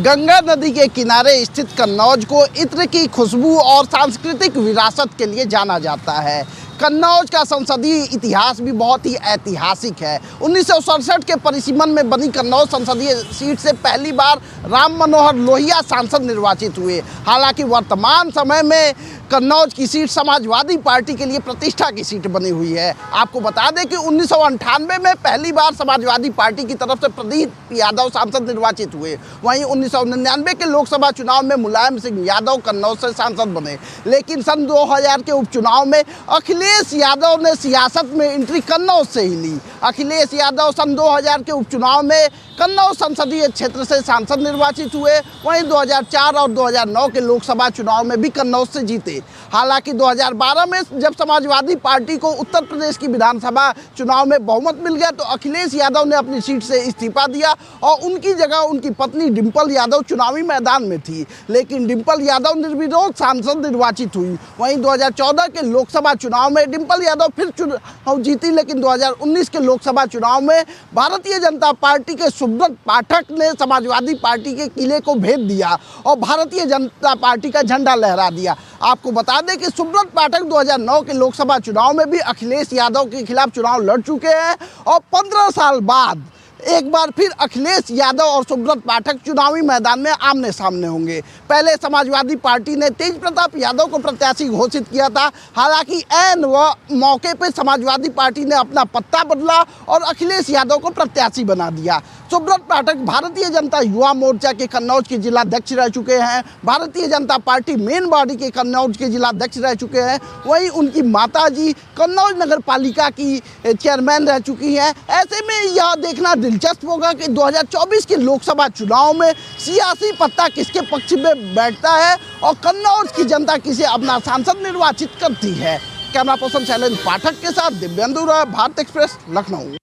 गंगा नदी के किनारे स्थित कन्नौज को इत्र की खुशबू और सांस्कृतिक विरासत के लिए जाना जाता है। कन्नौज का संसदीय इतिहास भी बहुत ही ऐतिहासिक है। 1967 के परिसीमन में बनी कन्नौज संसदीय सीट से पहली बार राम मनोहर लोहिया सांसद निर्वाचित हुए। हालांकि वर्तमान समय में कन्नौज की सीट समाजवादी पार्टी के लिए प्रतिष्ठा की सीट बनी हुई है। आपको बता दें कि 1998 में पहली बार समाजवादी पार्टी की तरफ से प्रदीप यादव सांसद निर्वाचित हुए। वहीं 1999 के लोकसभा चुनाव में मुलायम सिंह यादव कन्नौज से सांसद बने। लेकिन सन 2000 के उपचुनाव में अखिलेश यादव ने सियासत में एंट्री कन्नौज से ही ली। अखिलेश यादव सन 2000 के उपचुनाव में कन्नौज संसदीय क्षेत्र से सांसद निर्वाचित हुए। वहीं 2004 और 2009 के लोकसभा चुनाव में भी कन्नौज से जीते। हालांकि 2012 में जब समाजवादी पार्टी को उत्तर प्रदेश की विधानसभा चुनाव में बहुमत मिल गया तो अखिलेश यादव ने अपनी सीट से इस्तीफा दिया और उनकी जगह उनकी पत्नी डिंपल यादव चुनावी मैदान में थी। लेकिन डिंपल यादव निर्विरोध सांसद निर्वाचित हुई। वहीं 2014 के लोकसभा चुनाव में डिंपल यादव फिर चुनाव जीती। लेकिन 2019 के लोकसभा चुनाव में भारतीय जनता पार्टी के सुब्रत पाठक ने समाजवादी पार्टी के किले को भेद दिया और भारतीय जनता पार्टी का झंडा लहरा दिया। आपको बता दें कि सुब्रत पाठक 2009 के लोकसभा चुनाव में भी अखिलेश यादव के खिलाफ चुनाव लड़ चुके हैं और 15 साल बाद एक बार फिर अखिलेश यादव और सुब्रत पाठक चुनावी मैदान में आमने सामने होंगे। पहले समाजवादी पार्टी ने तेज प्रताप यादव को प्रत्याशी घोषित किया था। हालांकि ऐन मौके पर समाजवादी पार्टी ने अपना पत्ता बदला और अखिलेश यादव को प्रत्याशी बना दिया। सुब्रत पाठक भारतीय जनता युवा मोर्चा के कन्नौज के जिलाध्यक्ष रह चुके हैं। Bharatiya Janata party main body के कन्नौज के जिलाध्यक्ष रह चुके हैं। वहीं उनकी माताजी कन्नौज नगर पालिका की चेयरमैन रह चुकी हैं। ऐसे में यह देखना दिलचस्प होगा कि 2024 के लोकसभा चुनाव में सियासी पत्ता किसके पक्ष में बैठता है और कन्नौज की जनता किसे अपना सांसद निर्वाचित करती है। कैमरा पर्सन शैलेंद्र पाठक के साथ दिव्येंदु राय, भारत एक्सप्रेस, लखनऊ।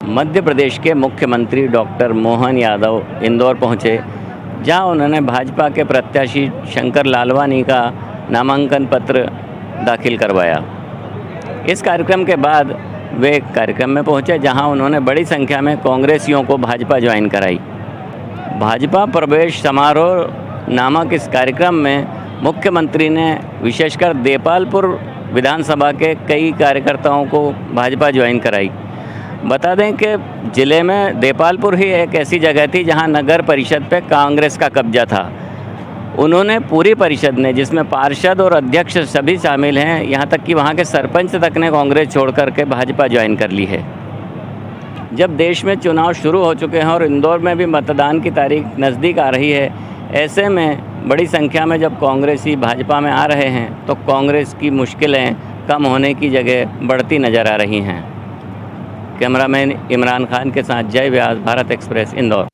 मध्य प्रदेश के मुख्यमंत्री डॉक्टर मोहन यादव इंदौर पहुंचे, जहां उन्होंने भाजपा के प्रत्याशी शंकर लालवानी का नामांकन पत्र दाखिल करवाया। इस कार्यक्रम के बाद वे एक कार्यक्रम में पहुंचे जहां उन्होंने बड़ी संख्या में कांग्रेसियों को भाजपा ज्वाइन कराई। भाजपा प्रवेश समारोह नामक इस कार्यक्रम में मुख्यमंत्री ने विशेषकर देपालपुर विधानसभा के कई कार्यकर्ताओं को भाजपा ज्वाइन कराई। बता दें कि ज़िले में देपालपुर ही एक ऐसी जगह थी जहां नगर परिषद पे कांग्रेस का कब्जा था। उन्होंने पूरी परिषद ने, जिसमें पार्षद और अध्यक्ष सभी शामिल हैं, यहाँ तक कि वहाँ के सरपंच तक ने कांग्रेस छोड़ कर के भाजपा ज्वाइन कर ली है। जब देश में चुनाव शुरू हो चुके हैं और इंदौर में भी मतदान की तारीख नज़दीक आ रही है, ऐसे में बड़ी संख्या में जब कांग्रेसी भाजपा में आ रहे हैं तो कांग्रेस की मुश्किलें कम होने की जगह बढ़ती नज़र आ रही हैं। कैमरामैन इमरान खान के साथ जय व्यास, भारत एक्सप्रेस, इंदौर।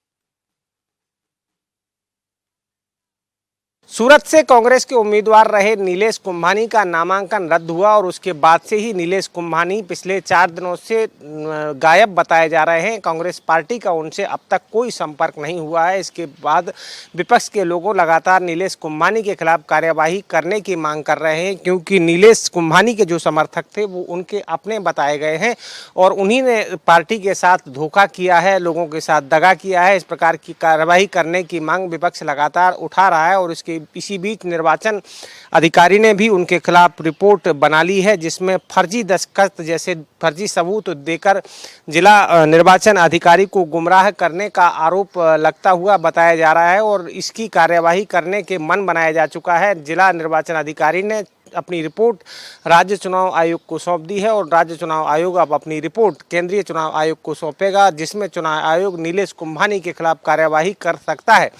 सूरत से कांग्रेस के उम्मीदवार रहे नीलेश कुंभानी का नामांकन रद्द हुआ और उसके बाद से ही नीलेश कुंभानी पिछले 4 दिनों से गायब बताए जा रहे हैं। कांग्रेस पार्टी का उनसे अब तक कोई संपर्क नहीं हुआ है। इसके बाद विपक्ष के लोगों लगातार नीलेश कुंभानी के खिलाफ कार्यवाही करने की मांग कर रहे हैं, क्योंकि नीलेश कुंभानी के जो समर्थक थे वो उनके अपने बताए गए हैं और उन्हीं ने पार्टी के साथ धोखा किया है, लोगों के साथ दगा किया है। इस प्रकार की कार्यवाही करने की मांग विपक्ष लगातार उठा रहा है और इसी बीच निर्वाचन अधिकारी ने भी उनके खिलाफ रिपोर्ट बना ली है, जिसमें फर्जी दस्तखत जैसे फर्जी सबूत देकर जिला निर्वाचन अधिकारी को गुमराह करने का आरोप लगता हुआ बताया जा रहा है और इसकी कार्यवाही करने के मन बनाया जा चुका है। जिला निर्वाचन अधिकारी ने अपनी रिपोर्ट राज्य चुनाव आयोग को सौंप दी है और राज्य चुनाव आयोग अब अपनी रिपोर्ट केंद्रीय चुनाव आयोग को सौंपेगा, जिसमें चुनाव आयोग नीलेश कुंभानी के खिलाफ कार्यवाही कर सकता है।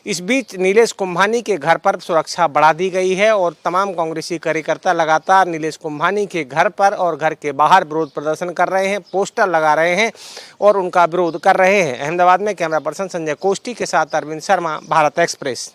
इस बीच नीलेश कुंभानी के घर पर सुरक्षा बढ़ा दी गई है और तमाम कांग्रेसी कार्यकर्ता लगातार नीलेश कुंभानी के घर पर और घर के बाहर विरोध प्रदर्शन कर रहे हैं, पोस्टर लगा रहे हैं और उनका विरोध कर रहे हैं। अहमदाबाद में कैमरा पर्सन संजय कोष्टी के साथ अरविंद शर्मा, भारत एक्सप्रेस।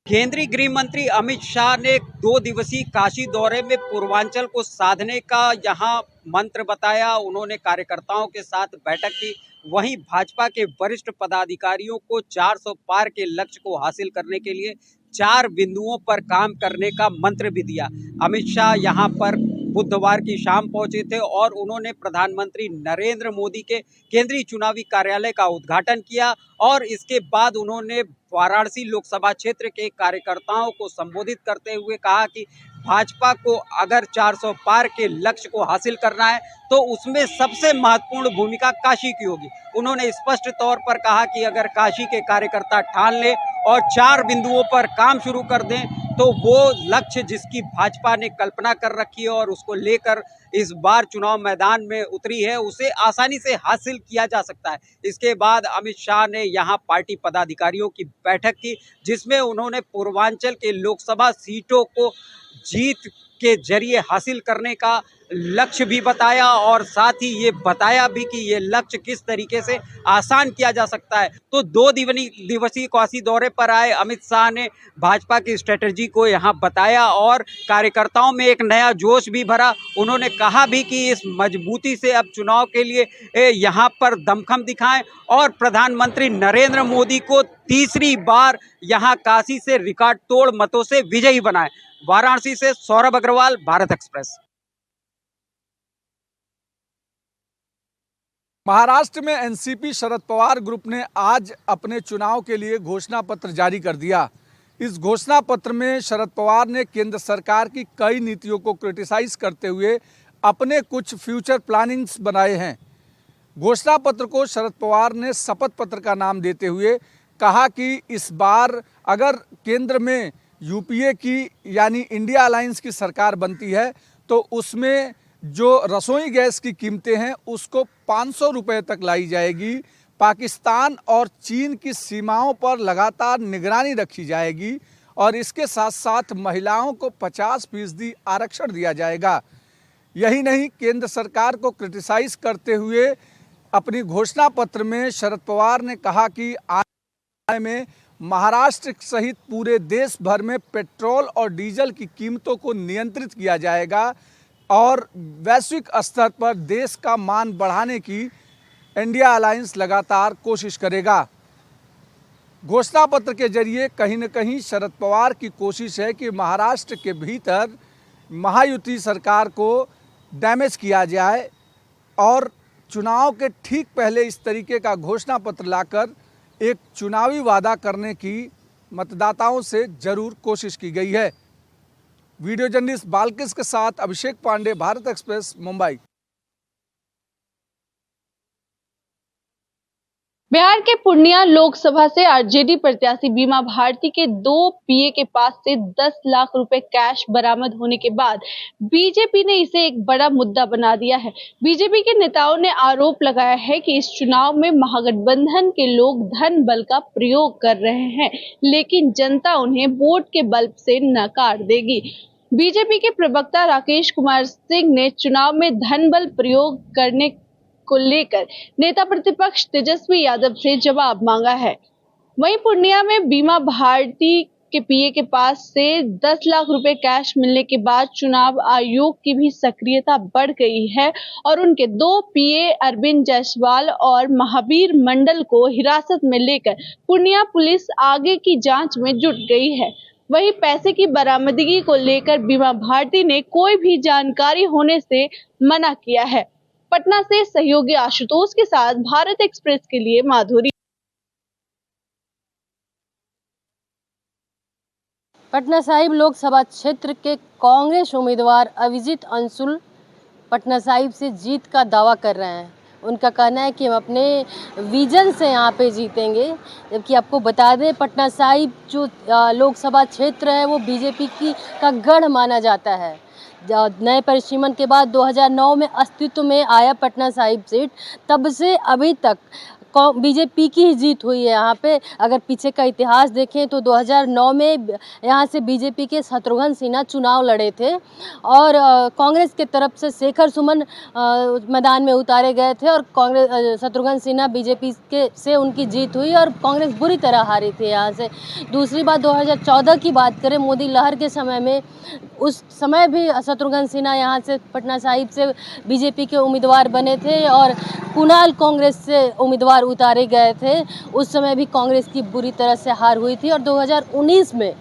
केंद्रीय गृह मंत्री अमित शाह ने 2 दिवसीय काशी दौरे में पूर्वांचल को साधने का यहां मंत्र बताया। उन्होंने कार्यकर्ताओं के साथ बैठक की। वहीं भाजपा के वरिष्ठ पदाधिकारियों को 400 पार के लक्ष्य को हासिल करने के लिए 4 बिंदुओं पर काम करने का मंत्र भी दिया। अमित शाह यहां पर बुधवार की शाम पहुंचे थे और उन्होंने प्रधानमंत्री नरेंद्र मोदी के केंद्रीय चुनावी कार्यालय का उद्घाटन किया और इसके बाद उन्होंने वाराणसी लोकसभा क्षेत्र के कार्यकर्ताओं को संबोधित करते हुए कहा कि भाजपा को अगर 400 पार के लक्ष्य को हासिल करना है तो उसमें सबसे महत्वपूर्ण भूमिका काशी की होगी। उन्होंने स्पष्ट तौर पर कहा कि अगर काशी के कार्यकर्ता ठान लें और 4 बिंदुओं पर काम शुरू कर दें तो वो लक्ष्य जिसकी भाजपा ने कल्पना कर रखी है और उसको लेकर इस बार चुनाव मैदान में उतरी है उसे आसानी से हासिल किया जा सकता है। इसके बाद अमित शाह ने यहाँ पार्टी पदाधिकारियों की बैठक की जिसमें उन्होंने पूर्वांचल के लोकसभा सीटों को जीत के जरिए हासिल करने का लक्ष्य भी बताया और साथ ही ये बताया भी कि ये लक्ष्य किस तरीके से आसान किया जा सकता है। तो 2 दिवसीय काशी दौरे पर आए अमित शाह ने भाजपा की स्ट्रेटजी को यहाँ बताया और कार्यकर्ताओं में एक नया जोश भी भरा। उन्होंने कहा भी कि इस मजबूती से अब चुनाव के लिए यहाँ पर दमखम दिखाएं और प्रधानमंत्री नरेंद्र मोदी को तीसरी बार यहाँ काशी से रिकॉर्ड तोड़ मतों से विजयी बनाएं। वाराणसी से सौरभ अग्रवाल, भारत एक्सप्रेस। महाराष्ट्र में एनसीपी शरद पवार ग्रुप ने आज अपने चुनाव के लिए घोषणा पत्र जारी कर दिया। इस घोषणा पत्र में शरद पवार ने केंद्र सरकार की कई नीतियों को क्रिटिसाइज करते हुए अपने कुछ फ्यूचर प्लानिंग्स बनाए हैं। घोषणा पत्र को शरद पवार ने शपथ पत्र का नाम देते हुए कहा कि इस बार अगर केंद्र में यूपीए की यानी इंडिया अलायंस की सरकार बनती है तो उसमें जो रसोई गैस की कीमतें हैं उसको 500 रुपये तक लाई जाएगी। पाकिस्तान और चीन की सीमाओं पर लगातार निगरानी रखी जाएगी और इसके साथ साथ महिलाओं को 50% आरक्षण दिया जाएगा। यही नहीं, केंद्र सरकार को क्रिटिसाइज करते हुए अपनी घोषणा पत्र में शरद पवार ने कहा कि आने में महाराष्ट्र सहित पूरे देश भर में पेट्रोल और डीजल की कीमतों को नियंत्रित किया जाएगा और वैश्विक स्तर पर देश का मान बढ़ाने की इंडिया अलायंस लगातार कोशिश करेगा। घोषणा पत्र के जरिए कहीं न कहीं शरद पवार की कोशिश है कि महाराष्ट्र के भीतर महायुति सरकार को डैमेज किया जाए और चुनाव के ठीक पहले इस तरीके का घोषणा पत्र लाकर एक चुनावी वादा करने की मतदाताओं से जरूर कोशिश की गई है। वीडियो जर्नलिस्ट बालकिस के साथ अभिषेक पांडे, भारत एक्सप्रेस, मुंबई। बिहार के पूर्णिया लोकसभा से आरजेडी प्रत्याशी बीमा भारती के 2 पीए के पास से 10 लाख रुपए कैश बरामद होने के बाद बीजेपी ने इसे एक बड़ा मुद्दा बना दिया है। बीजेपी के नेताओं ने आरोप लगाया है कि इस चुनाव में महागठबंधन के लोग धन बल का प्रयोग कर रहे हैं, लेकिन जनता उन्हें वोट के बल से नकार देगी। बीजेपी के प्रवक्ता राकेश कुमार सिंह ने चुनाव में धन बल प्रयोग करने को लेकर नेता प्रतिपक्ष तेजस्वी यादव से जवाब मांगा है। वहीं पूर्णिया में बीमा भारती के पीए के पास से 10 लाख रुपए कैश मिलने के बाद चुनाव आयोग की भी सक्रियता बढ़ गई है और उनके 2 पीए अरविंद जायसवाल और महावीर मंडल को हिरासत में लेकर पूर्णिया पुलिस आगे की जांच में जुट गई है। वहीं पैसे की बरामदगी को लेकर बीमा भारती ने कोई भी जानकारी होने से मना किया है। पटना से सहयोगी आशुतोष के साथ भारत एक्सप्रेस के लिए माधुरी। पटना साहिब लोकसभा क्षेत्र के कांग्रेस उम्मीदवार अभिजीत अंशुल पटना साहिब से जीत का दावा कर रहे हैं। उनका कहना है कि हम अपने विजन से यहाँ पे जीतेंगे। जबकि आपको बता दें, पटना साहिब जो लोकसभा क्षेत्र है वो बीजेपी का गढ़ माना जाता है। नए परिसीमन के बाद 2009 में अस्तित्व में आया पटना साहिब सीट, तब से अभी तक बीजेपी की ही जीत हुई है यहाँ पे। अगर पीछे का इतिहास देखें तो 2009 में यहाँ से बीजेपी के शत्रुघ्न सिन्हा चुनाव लड़े थे और कांग्रेस के तरफ से शेखर सुमन मैदान में उतारे गए थे और शत्रुघ्न सिन्हा बीजेपी से उनकी जीत हुई और कांग्रेस बुरी तरह हारी थी यहाँ से। दूसरी बात 2014 की बात करें, मोदी लहर के समय में, उस समय भी शत्रुघ्न सिन्हा यहाँ से पटना साहिब से बीजेपी के उम्मीदवार बने थे और कुणाल कांग्रेस से उम्मीदवार उतारे गए थे। उस समय भी कांग्रेस की बुरी तरह से हार हुई थी और 2019 में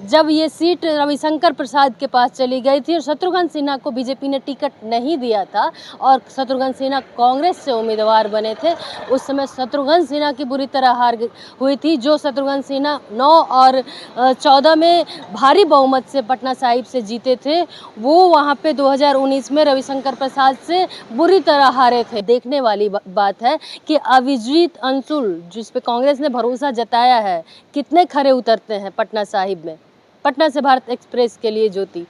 जब ये सीट रविशंकर प्रसाद के पास चली गई थी और शत्रुघ्न सिन्हा को बीजेपी ने टिकट नहीं दिया था और शत्रुघ्न सिन्हा कांग्रेस से उम्मीदवार बने थे, उस समय शत्रुघ्न सिन्हा की बुरी तरह हार हुई थी। जो शत्रुघ्न सिन्हा 9 और 14 में भारी बहुमत से पटना साहिब से जीते थे, वो वहाँ पे 2019 में रविशंकर प्रसाद से बुरी तरह हारे थे। देखने वाली बात है कि अभिजीत अंशुल, जिस पे कांग्रेस ने भरोसा जताया है, कितने खरे उतरते हैं पटना साहिब में। पटना से भारत एक्सप्रेस के लिए ज्योति।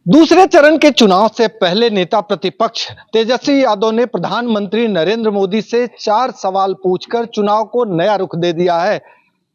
दूसरे चरण के चुनाव से पहले नेता प्रतिपक्ष तेजस्वी यादव ने प्रधानमंत्री नरेंद्र मोदी से 4 सवाल पूछकर चुनाव को नया रुख दे दिया है।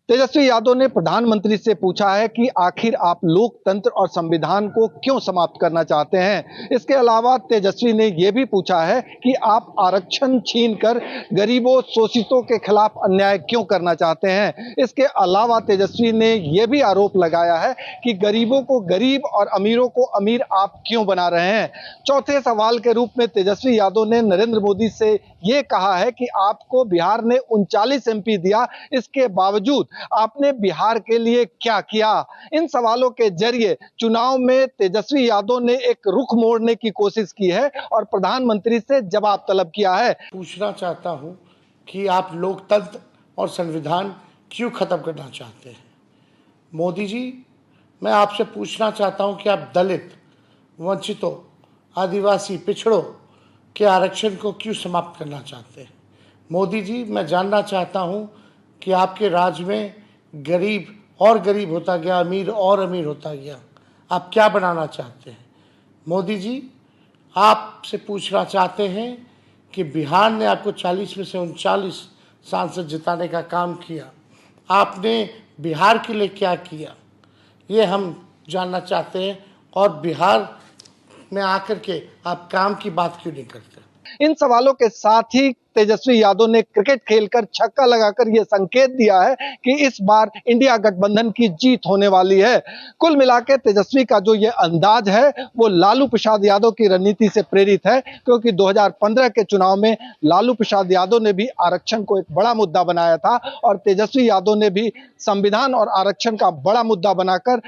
तेजस्वी यादव ने प्रधानमंत्री से पूछा है कि आखिर आप लोकतंत्र और संविधान को क्यों समाप्त करना चाहते हैं। इसके अलावा तेजस्वी ने यह भी पूछा है कि आप आरक्षण छीनकर गरीबों शोषितों के खिलाफ अन्याय क्यों करना चाहते हैं। इसके अलावा तेजस्वी ने यह भी आरोप लगाया है कि गरीबों को गरीब और अमीरों को अमीर आप क्यों बना रहे हैं। चौथे सवाल के रूप में तेजस्वी यादव ने नरेंद्र मोदी से यह कहा है कि आपको बिहार ने 39 एमपी दिया, इसके बावजूद आपने बिहार के लिए क्या किया। इन सवालों के जरिए चुनाव में तेजस्वी यादव ने एक रुख मोड़ने की कोशिश की है और प्रधानमंत्री से जवाब तलब किया है। पूछना चाहता हूं कि आप लोकतंत्र और संविधान क्यों खत्म करना चाहते हैं। मोदी जी, मैं आपसे पूछना चाहता हूं कि आप दलित, वंचितों, आदिवासी, पिछड़ों के आरक्षण को क्यों समाप्त करना चाहते हैं। मोदी जी, मैं जानना चाहता हूं कि आपके राज में गरीब और गरीब होता गया, अमीर और अमीर होता गया। आप क्या बनाना चाहते हैं। मोदी जी, आपसे पूछना चाहते हैं कि बिहार ने आपको 40 में से 39 सांसद जिताने का काम किया, आपने बिहार के लिए क्या किया, ये हम जानना चाहते हैं। और बिहार में आकर के आप काम की बात क्यों नहीं करते। इन सवालों के साथ ही तेजस्वी यादव ने क्रिकेट खेलकर छक्का लगाकर यह संकेत दिया है कि इस बार इंडिया गठबंधन की जीत होने वाली है। कुल मिलाकर तेजस्वी का जो ये अंदाज है वो लालू प्रसाद यादव की रणनीति से प्रेरित है, क्योंकि 2015 के चुनाव में लालू प्रसाद यादव ने भी आरक्षण को एक बड़ा मुद्दा बनाया था और तेजस्वी यादव ने भी संविधान और आरक्षण का बड़ा मुद्दा बनाकर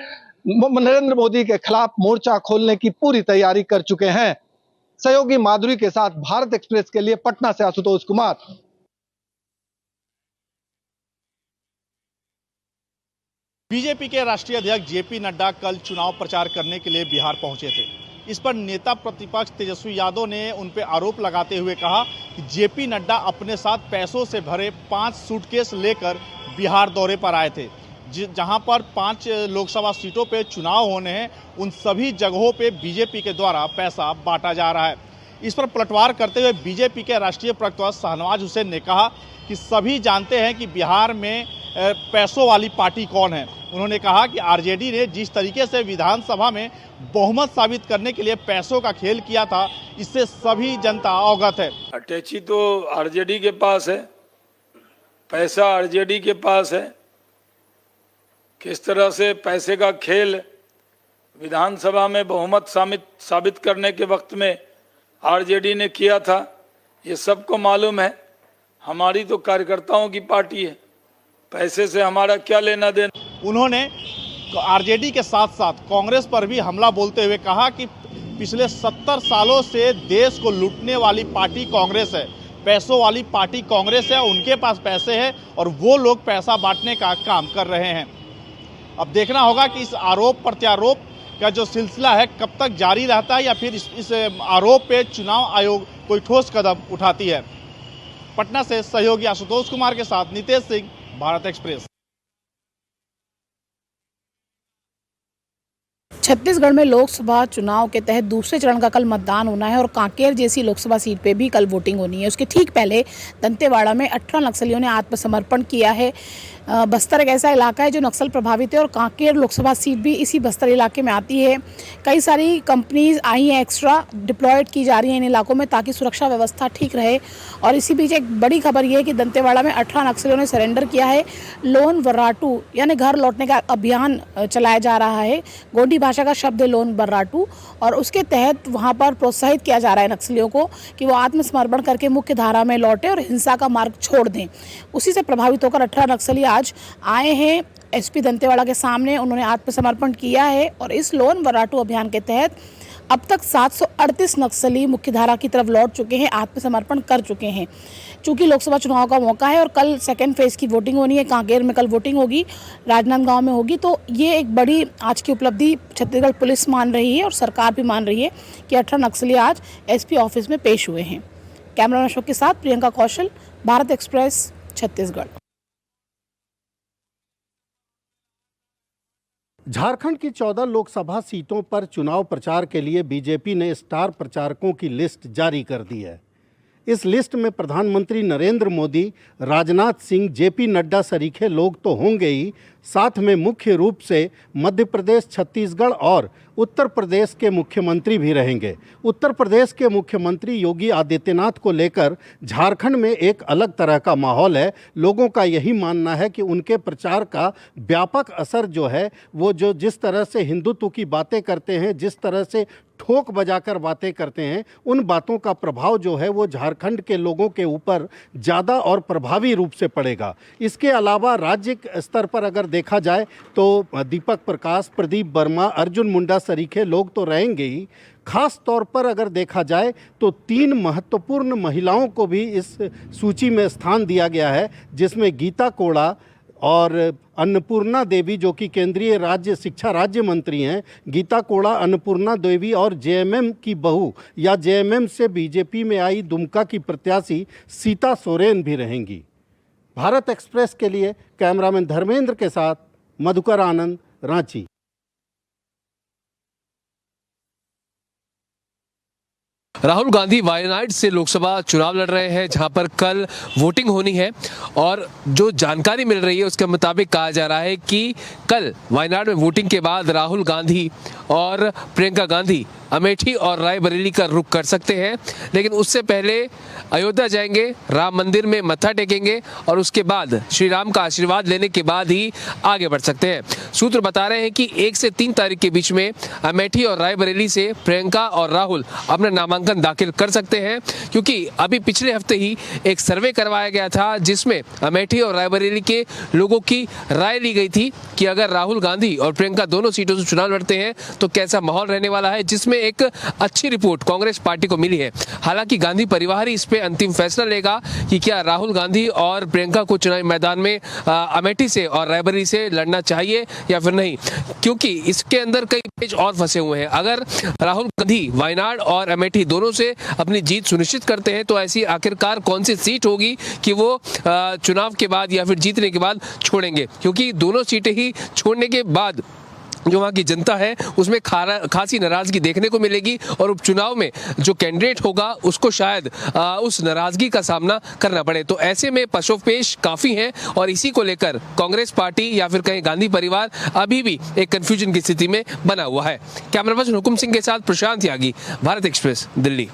नरेंद्र मोदी के खिलाफ मोर्चा खोलने की पूरी तैयारी कर चुके हैं। सहयोगी माधुरी के साथ भारत एक्सप्रेस के लिए पटना से आशुतोष कुमार। बीजेपी के राष्ट्रीय अध्यक्ष जेपी नड्डा कल चुनाव प्रचार करने के लिए बिहार पहुंचे थे। इस पर नेता प्रतिपक्ष तेजस्वी यादव ने उन पर आरोप लगाते हुए कहा कि जेपी नड्डा अपने साथ पैसों से भरे 5 सूटकेस लेकर बिहार दौरे पर आए थे। जहां पर 5 लोकसभा सीटों पे चुनाव होने हैं, उन सभी जगहों पे बीजेपी के द्वारा पैसा बांटा जा रहा है। इस पर पलटवार करते हुए बीजेपी के राष्ट्रीय प्रवक्ता शाहनवाज हुसैन ने कहा कि सभी जानते हैं कि बिहार में पैसों वाली पार्टी कौन है। उन्होंने कहा कि आरजेडी ने जिस तरीके से विधानसभा में बहुमत साबित करने के लिए पैसों का खेल किया था, इससे सभी जनता अवगत है। अटैची तो आरजेडी के पास है, पैसा आरजेडी के पास है। किस तरह से पैसे का खेल विधानसभा में बहुमत साबित करने के वक्त में आरजेडी ने किया था, ये सबको मालूम है। हमारी तो कार्यकर्ताओं की पार्टी है, पैसे से हमारा क्या लेना देना। उन्होंने आरजेडी के साथ साथ कांग्रेस पर भी हमला बोलते हुए कहा कि पिछले 70 सालों से देश को लूटने वाली पार्टी कांग्रेस है, पैसों वाली पार्टी कांग्रेस है, उनके पास पैसे हैं और वो लोग पैसा बांटने का काम कर रहे हैं। अब देखना होगा कि इस आरोप प्रत्यारोप का जो सिलसिला है कब तक जारी रहता है या फिर इस आरोप पे चुनाव आयोग कोई ठोस कदम उठाती है। पटना से सहयोगी आशुतोष कुमार के साथ नितेश सिंह, भारत एक्सप्रेस। छत्तीसगढ़ में लोकसभा चुनाव के तहत दूसरे चरण का कल मतदान होना है और कांकेर जैसी लोकसभा सीट पे भी कल वोटिंग होनी है। उसके ठीक पहले दंतेवाड़ा में 18 नक्सलियों ने आत्मसमर्पण किया है। बस्तर एक ऐसा इलाका है जो नक्सल प्रभावित है और कांकेर लोकसभा सीट भी इसी बस्तर इलाके में आती है। कई सारी कंपनीज आई हैं, एक्स्ट्रा डिप्लॉयड की जा रही हैं इन इलाकों में ताकि सुरक्षा व्यवस्था ठीक रहे। और इसी बीच एक बड़ी खबर ये है कि दंतेवाड़ा में 18 नक्सलियों ने सरेंडर किया है। लोन वर्राटू यानी घर लौटने का अभियान चलाया जा रहा है। गोंडी भाषा का शब्द है लोन वर्राटू और उसके तहत वहाँ पर प्रोत्साहित किया जा रहा है नक्सलियों को कि वो आत्मसमर्पण करके मुख्य धारा में लौटे और हिंसा का मार्ग छोड़ दें। उसी से प्रभावित होकर 18 नक्सली आज आए हैं एसपी दंतेवाड़ा के सामने उन्होंने आत्मसमर्पण किया है और इस लोन वर्राटू अभियान के तहत अब तक 738 नक्सली मुख्यधारा की तरफ लौट चुके हैं, आत्मसमर्पण कर चुके हैं। चूंकि लोकसभा चुनाव का मौका है और कल सेकेंड फेज़ की वोटिंग होनी है, कांकेर में कल वोटिंग होगी, राजनांदगांव में होगी, तो ये एक बड़ी आज की उपलब्धि छत्तीसगढ़ पुलिस मान रही है और सरकार भी मान रही है कि 18 नक्सली आज एसपी ऑफिस में पेश हुए हैं। कैमरामैन अशोक के साथ प्रियंका कौशल, भारत एक्सप्रेस, छत्तीसगढ़। झारखंड की 14 लोकसभा सीटों पर चुनाव प्रचार के लिए बीजेपी ने स्टार प्रचारकों की लिस्ट जारी कर दी है। इस लिस्ट में प्रधानमंत्री नरेंद्र मोदी, राजनाथ सिंह, जेपी नड्डा सरीखे लोग तो होंगे ही, साथ में मुख्य रूप से मध्य प्रदेश, छत्तीसगढ़ और उत्तर प्रदेश के मुख्यमंत्री भी रहेंगे। उत्तर प्रदेश के मुख्यमंत्री योगी आदित्यनाथ को लेकर झारखंड में एक अलग तरह का माहौल है। लोगों का यही मानना है कि उनके प्रचार का व्यापक असर जो है वो जिस तरह से हिंदुत्व की बातें करते हैं, जिस तरह से ठोक बजाकर बातें करते हैं, उन बातों का प्रभाव जो है वो झारखंड के लोगों के ऊपर ज़्यादा और प्रभावी रूप से पड़ेगा। इसके अलावा राज्य स्तर पर अगर देखा जाए तो दीपक प्रकाश, प्रदीप वर्मा, अर्जुन मुंडा सरीखे लोग तो रहेंगे ही। खास तौर पर अगर देखा जाए तो 3 महत्वपूर्ण महिलाओं को भी इस सूची में स्थान दिया गया है, जिसमें गीता कोड़ा और अन्नपूर्णा देवी जो कि केंद्रीय राज्य शिक्षा राज्य मंत्री हैं। गीता कोड़ा, अन्नपूर्णा देवी और जेएमएम की बहू या जेएमएम से बीजेपी में आई दुमका की प्रत्याशी सीता सोरेन भी रहेंगी। भारत एक्सप्रेस के लिए कैमरामैन धर्मेंद्र के साथ मधुकर आनंद, रांची। राहुल गांधी वायनाड से लोकसभा चुनाव लड़ रहे हैं, जहां पर कल वोटिंग होनी है और जो जानकारी मिल रही है उसके मुताबिक कहा जा रहा है कि कल वायनाड में वोटिंग के बाद राहुल गांधी और प्रियंका गांधी अमेठी और रायबरेली का रुख कर सकते हैं, लेकिन उससे पहले अयोध्या जाएंगे, राम मंदिर में मत्था टेकेंगे और उसके बाद श्री राम का आशीर्वाद लेने के बाद ही आगे बढ़ सकते हैं। सूत्र बता रहे हैं कि 1 से 3 तारीख के बीच में अमेठी और रायबरेली से प्रियंका और राहुल अपना नामांकन दाखिल कर सकते हैं, क्योंकि अभी पिछले हफ्ते ही एक सर्वे करवाया गया था जिसमें अमेठी और रायबरेली के लोगों की राय ली गई थी कि अगर राहुल गांधी और प्रियंका दोनों सीटों से चुनाव लड़ते हैं तो कैसा माहौल रहने वाला है, जिसमें एक अच्छी रिपोर्ट कांग्रेस पार्टी को मिली है। हालांकि गांधी परिवार ही इस पे अंतिम फैसला लेगा कि क्या राहुल गांधी और प्रियंका को चुनावी मैदान में अमेठी से और रायबरेली से लड़ना चाहिए या फिर नहीं, क्योंकि इसके अंदर कई पेच और फंसे हुए हैं। अगर राहुल गांधी वायनाड और अमेठी दोनों से अपनी जीत सुनिश्चित करते हैं तो ऐसी आखिरकार कौन सी सीट होगी कि वो चुनाव के बाद या फिर जीतने के बाद छोड़ेंगे, क्योंकि दोनों सीटें ही छोड़ने के बाद जो वहाँ की जनता है उसमें खासी नाराजगी देखने को मिलेगी और उपचुनाव में जो कैंडिडेट होगा उसको शायद उस नाराजगी का सामना करना पड़े। तो ऐसे में पशोपेश काफ़ी हैं और इसी को लेकर कांग्रेस पार्टी या फिर कहीं गांधी परिवार अभी भी एक कंफ्यूजन की स्थिति में बना हुआ है। कैमरा पर्सन हुकुम सिंह के साथ प्रशांत यागी, भारत एक्सप्रेस, दिल्ली।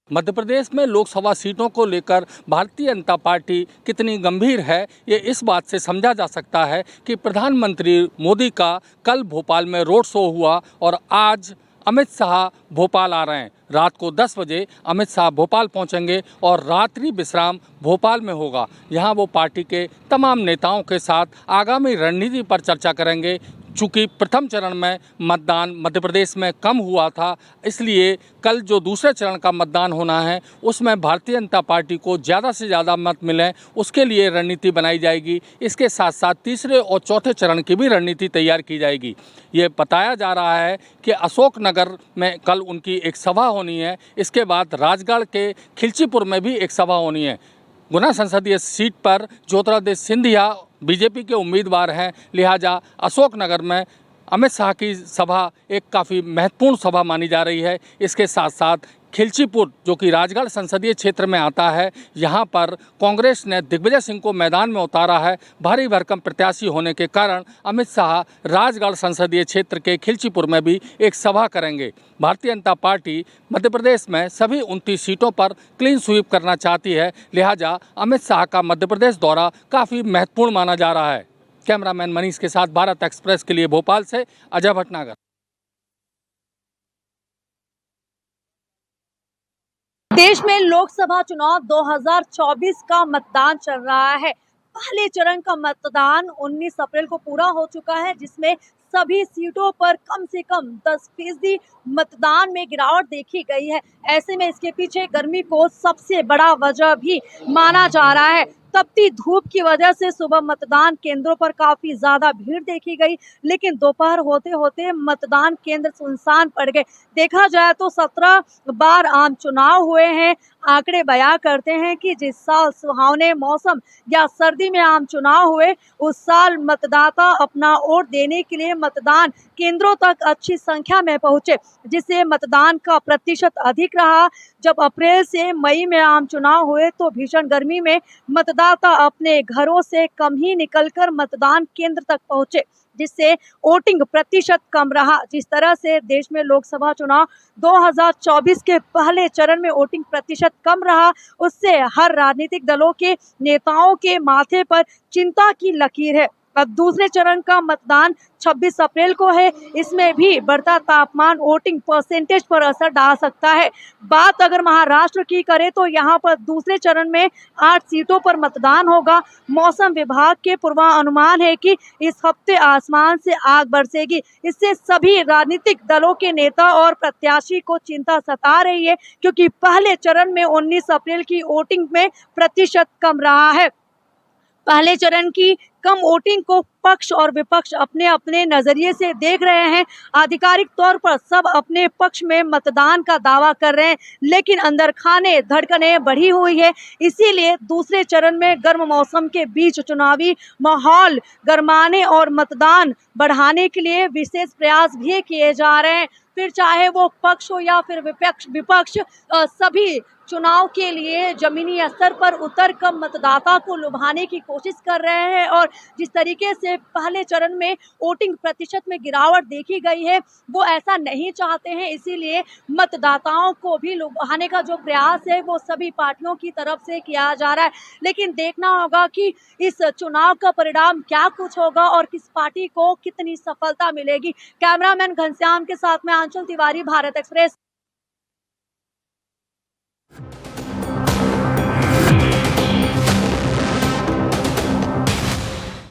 मध्य प्रदेश में लोकसभा सीटों को लेकर भारतीय जनता पार्टी कितनी गंभीर है, ये इस बात से समझा जा सकता है कि प्रधानमंत्री मोदी का कल भोपाल में रोड शो हुआ और आज अमित शाह भोपाल आ रहे हैं। रात को 10 बजे अमित शाह भोपाल पहुंचेंगे और रात्रि विश्राम भोपाल में होगा। यहां वो पार्टी के तमाम नेताओं के साथ आगामी रणनीति पर चर्चा करेंगे। चूँकि प्रथम चरण में मतदान मध्य प्रदेश में कम हुआ था, इसलिए कल जो दूसरे चरण का मतदान होना है उसमें भारतीय जनता पार्टी को ज़्यादा से ज़्यादा मत मिलें, उसके लिए रणनीति बनाई जाएगी। इसके साथ साथ तीसरे और चौथे चरण की भी रणनीति तैयार की जाएगी। ये बताया जा रहा है कि अशोकनगर में कल उनकी एक सभा होनी है, इसके बाद राजगढ़ के खिलचीपुर में भी एक सभा होनी है। गुना संसदीय सीट पर ज्योतिरादित्य सिंधिया बीजेपी के उम्मीदवार हैं, लिहाजा अशोकनगर में अमित शाह की सभा एक काफ़ी महत्वपूर्ण सभा मानी जा रही है। इसके साथ साथ खिलचीपुर जो कि राजगढ़ संसदीय क्षेत्र में आता है, यहाँ पर कांग्रेस ने दिग्विजय सिंह को मैदान में उतारा है। भारी भरकम प्रत्याशी होने के कारण अमित शाह राजगढ़ संसदीय क्षेत्र के खिलचीपुर में भी एक सभा करेंगे। भारतीय जनता पार्टी मध्य प्रदेश में सभी 29 सीटों पर क्लीन स्वीप करना चाहती है, लिहाजा अमित शाह का मध्य प्रदेश दौरा काफ़ी महत्वपूर्ण माना जा रहा है। कैमरामैन मनीष के साथ भारत एक्सप्रेस के लिए भोपाल से अजय भटनागर। देश में लोकसभा चुनाव 2024 का मतदान चल रहा है। पहले चरण का मतदान 19 अप्रैल को पूरा हो चुका है, जिसमें सभी सीटों पर कम से कम 10% मतदान में गिरावट देखी गई है। ऐसे में इसके पीछे गर्मी को सबसे बड़ा वजह भी माना जा रहा है। तपती धूप की वजह से सुबह मतदान केंद्रों पर काफी ज्यादा भीड़ देखी गई, लेकिन दोपहर होते होते मतदान केंद्र सुनसान पड़ गए। देखा जाए तो 17 बार आम चुनाव हुए हैं। आंकड़े बयां करते हैं कि जिस साल सुहावने मौसम या सर्दी में आम चुनाव हुए, उस साल मतदाता अपना वोट देने के लिए मतदान केंद्रों तक अच्छी संख्या में पहुंचे, जिससे मतदान का प्रतिशत अधिक रहा। जब अप्रैल से मई में आम चुनाव हुए तो भीषण गर्मी में मतदाता अपने घरों से कम ही निकलकर मतदान केंद्र तक पहुंचे, जिससे वोटिंग प्रतिशत कम रहा। जिस तरह से देश में लोकसभा चुनाव 2024 के पहले चरण में वोटिंग प्रतिशत कम रहा, उससे हर राजनीतिक दलों के नेताओं के माथे पर चिंता की लकीर है। अब दूसरे चरण का मतदान 26 अप्रैल को है। इसमें भी बढ़ता तापमान वोटिंग परसेंटेज पर असर डाल सकता है। बात अगर महाराष्ट्र की करें तो यहाँ पर दूसरे चरण में 8 सीटों पर मतदान होगा। मौसम विभाग के पूर्वानुमान है कि इस हफ्ते आसमान से आग बरसेगी। इससे सभी राजनीतिक दलों के नेता और प्रत्याशी को चिंता सता रही है, क्योंकि पहले चरण में 19 अप्रैल की वोटिंग में प्रतिशत कम रहा है। पहले चरण की कम वोटिंग को पक्ष और विपक्ष अपने अपने नजरिए से देख रहे हैं। आधिकारिक तौर पर सब अपने पक्ष में मतदान का दावा कर रहे हैं, लेकिन अंदर खाने धड़कनें बढ़ी हुई है। इसीलिए दूसरे चरण में गर्म मौसम के बीच चुनावी माहौल गरमाने और मतदान बढ़ाने के लिए विशेष प्रयास भी किए जा रहे हैं। फिर चाहे वो पक्ष हो या फिर विपक्ष सभी चुनाव के लिए जमीनी स्तर पर उतर कर मतदाता को लुभाने की कोशिश कर रहे हैं। और जिस तरीके से पहले चरण में वोटिंग प्रतिशत में गिरावट देखी गई है, वो ऐसा नहीं चाहते हैं। इसीलिए मतदाताओं को भी लुभाने का जो प्रयास है वो सभी पार्टियों की तरफ से किया जा रहा है। लेकिन देखना होगा कि इस चुनाव का परिणाम क्या कुछ होगा और किस पार्टी को कितनी सफलता मिलेगी। कैमरामैन घनश्याम के साथ में आंचल तिवारी, भारत एक्सप्रेस।